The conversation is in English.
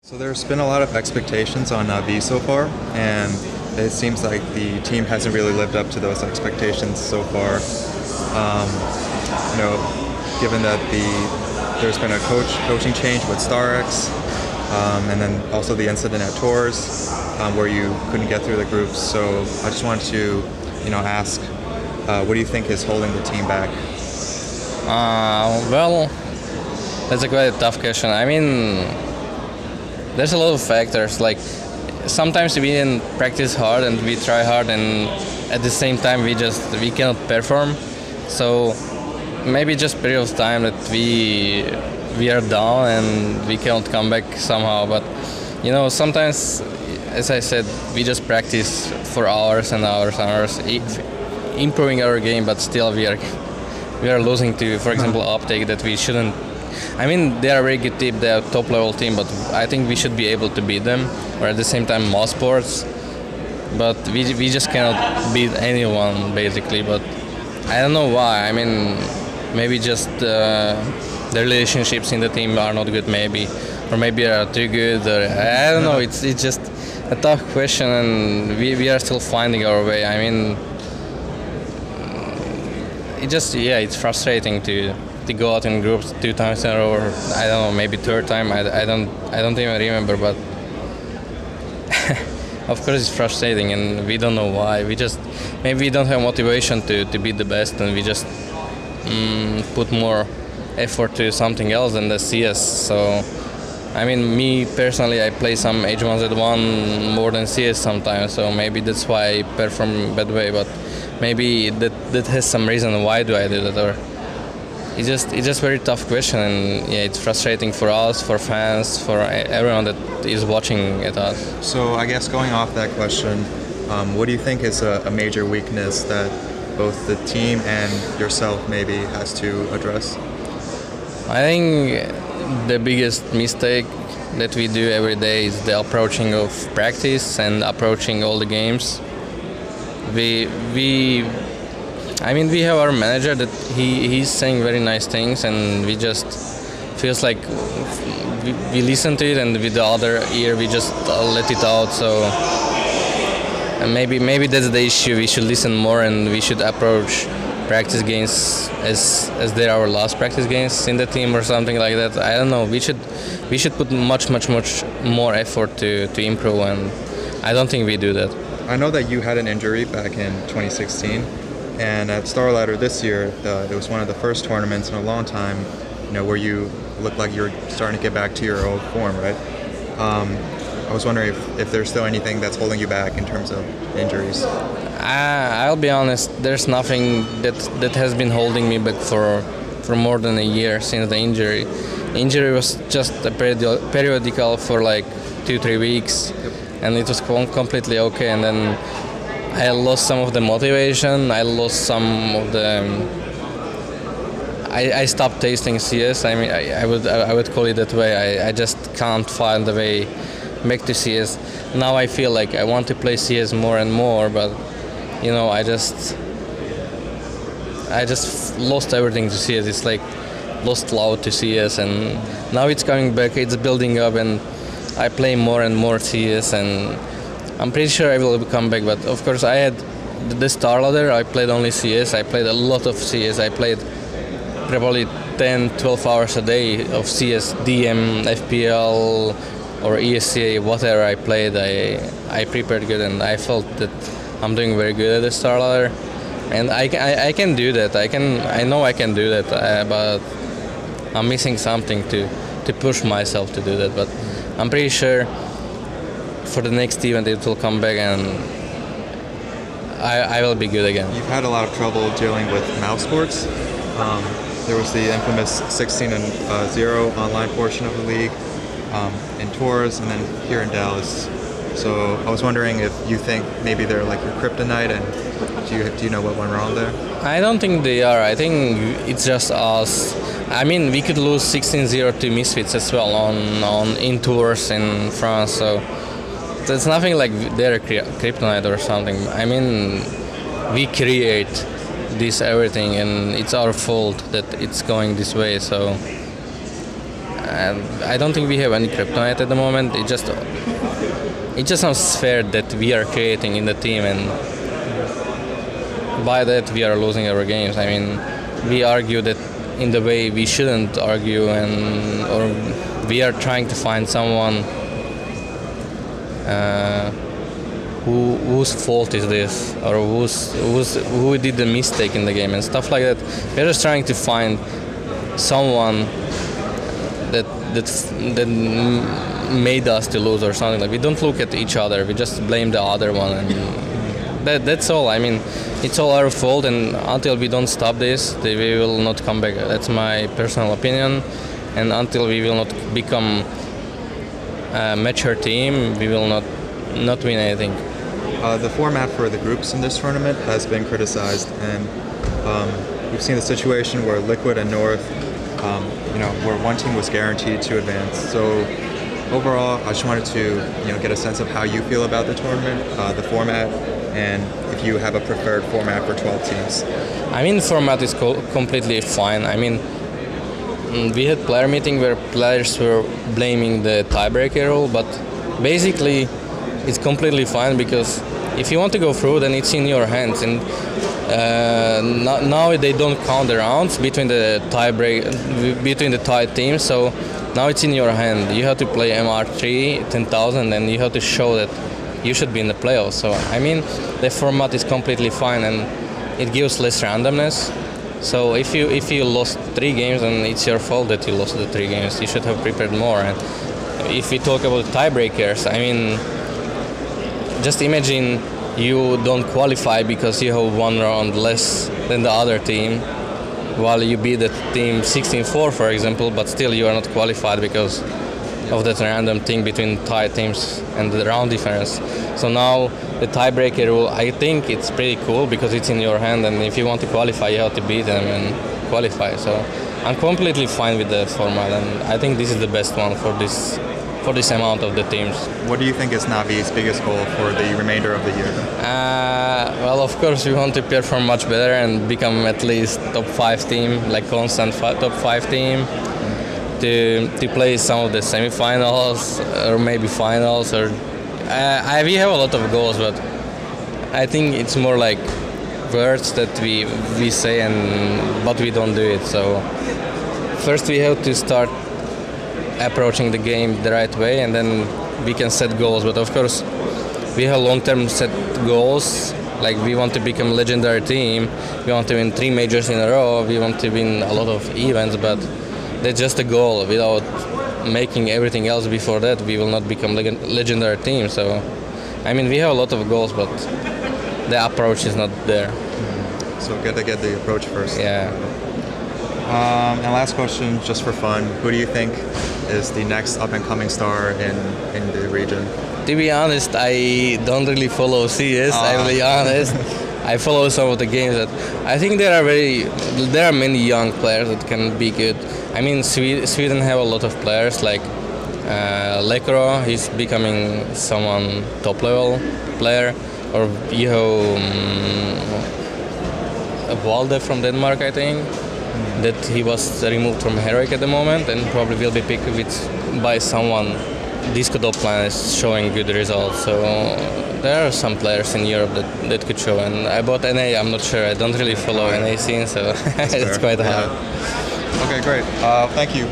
So there's been a lot of expectations on V so far, and it seems like the team hasn't really lived up to those expectations so far. Given that there's been a coaching change with StarX, and then also the incident at Tours where you couldn't get through the groups. So I just wanted to, ask, what do you think is holding the team back? Well, that's a quite tough question. I mean, there's a lot of factors. Like sometimes we didn't practice hard and we try hard, and at the same time we cannot perform. So maybe just period of time that we are down and we cannot come back somehow. But sometimes, as I said, we just practice for hours and hours and hours, improving our game, but still we are losing to, for example, Uptake that we shouldn't. I mean, they are a very good team, they are a top level team, but I think we should be able to beat them. Or at the same time, most sports, but we just cannot beat anyone basically. But I don't know why. I mean, maybe just the relationships in the team are not good, maybe, or maybe are too good. Or I don't know. It's just a tough question, and we are still finding our way. I mean, it's frustrating to go out in groups 2 times in a row, or I don't know, maybe third time. I don't even remember, but of course it's frustrating, and we don't know why. Maybe we don't have motivation to be the best, and we just put more effort to something else than the CS. So I mean, me personally, I play some H1Z1 more than CS sometimes, so maybe that's why I perform bad way. But maybe that has some reason why do I do that, or it's just very tough question, and it's frustrating for us, for fans, for everyone that is watching at us. So I guess going off that question, what do you think is a major weakness that both the team and yourself maybe has to address? I think the biggest mistake that we do every day is the approaching of practice and approaching all the games. We have our manager that he's saying very nice things, and we just feels like we listen to it, and with the other ear we just let it out. So maybe that's the issue. We should listen more, and we should approach practice games as they're our last practice games in the team or something like that. I don't know. We should put much more effort to improve, and I don't think we do that. I know that you had an injury back in 2016, and at Starladder this year, it was one of the first tournaments in a long time, where you looked like you were starting to get back to your old form, right? I was wondering if there's still anything that's holding you back in terms of injuries. I'll be honest, there's nothing that has been holding me back for more than a year since the injury. The injury was just a periodical for like 2-3 weeks, and it was completely okay. And then I lost some of the motivation. I lost some of the. I stopped tasting CS. I mean, I would call it that way. I just can't find the way back to CS. Now I feel like I want to play CS more and more, but I just lost everything to CS. It's like lost love to CS, and now it's coming back. It's building up, and I play more and more CS, and I'm pretty sure I will come back. But of course, I had the Starladder. I played only CS. I played a lot of CS. I played probably 10-12 hours a day of CS, DM, FPL, or ESCA, whatever I played. I prepared good, and I felt that I'm doing very good at the Starladder, and I can do that. I know I can do that, but I'm missing something to push myself to do that. But I'm pretty sure for the next event it will come back, and I will be good again. You've had a lot of trouble dealing with mouse sports. There was the infamous 16-0 online portion of the league in Tours, and then here in Dallas. So I was wondering if you think maybe they're like your kryptonite, and do you know what went wrong there? I don't think they are. I think it's just us. I mean, we could lose 16-0 to Misfits as well in Tours in France. So it's nothing like they're kryptonite or something. I mean, we create this everything, and it's our fault that it's going this way. So I don't think we have any kryptonite at the moment. It just sounds fair that we are creating in the team, and by that we are losing our games. I mean, we argue that in the way we shouldn't argue, or we are trying to find someone whose fault is this, or who did the mistake in the game and stuff like that. We're just trying to find someone that made us to lose or something. Like, we don't look at each other, we just blame the other one, and that's all. I mean, it's all our fault, and until we don't stop this, we will not come back. That's my personal opinion, and until we will not become a mature team, we will not win anything. The format for the groups in this tournament has been criticized, and we've seen the situation where Liquid and North, where one team was guaranteed to advance. So overall, I just wanted to get a sense of how you feel about the tournament, the format, and if you have a preferred format for 12 teams. I mean, the format is completely fine. I mean, we had player meeting where players were blaming the tiebreaker rule, but basically it's completely fine, because if you want to go through, then it's in your hands, and now they don't count the rounds between the tied teams, so now it's in your hand. You have to play MR3 10,000, and you have to show that you should be in the playoffs. So I mean, the format is completely fine, and it gives less randomness. So if you lost 3 games, then it's your fault that you lost the 3 games. You should have prepared more. And if we talk about tiebreakers, I mean, just imagine you don't qualify because you have 1 round less than the other team, while you beat the team 16-4, for example, but still you are not qualified because of that random thing between tied teams and the round difference. So now the tiebreaker rule, I think it's pretty cool because it's in your hand, and if you want to qualify, you have to beat them and qualify. So I'm completely fine with the format, and I think this is the best one for this amount of the teams. What do you think is Navi's biggest goal for the remainder of the year? Well, of course, we want to perform much better and become at least top 5 team, like constant top 5 team. To play some of the semi-finals or maybe finals, or we have a lot of goals, but I think it's more like words that we say, but we don't do it. So first we have to start approaching the game the right way, and then we can set goals. But of course we have long-term set goals, like we want to become a legendary team, we want to win 3 majors in a row, we want to win a lot of events, but that's just a goal. Without making everything else before that, we will not become legendary team. So, I mean, we have a lot of goals, but the approach is not there. So, got to get the approach first. Yeah. And last question, just for fun, who do you think is the next up-and-coming star in the region? To be honest, I don't really follow CS. I'll be honest. I follow some of the games that I think there are many young players that can be good. I mean, Sweden have a lot of players like Lekro, he's becoming someone top level player, or you have Valde from Denmark, I think, that he was removed from Heroic at the moment and probably will be picked by someone. Disco top line is showing good results, so there are some players in Europe that could show. And about NA, I'm not sure. I don't really follow NA scene, so it's quite hard. Okay, great. Thank you.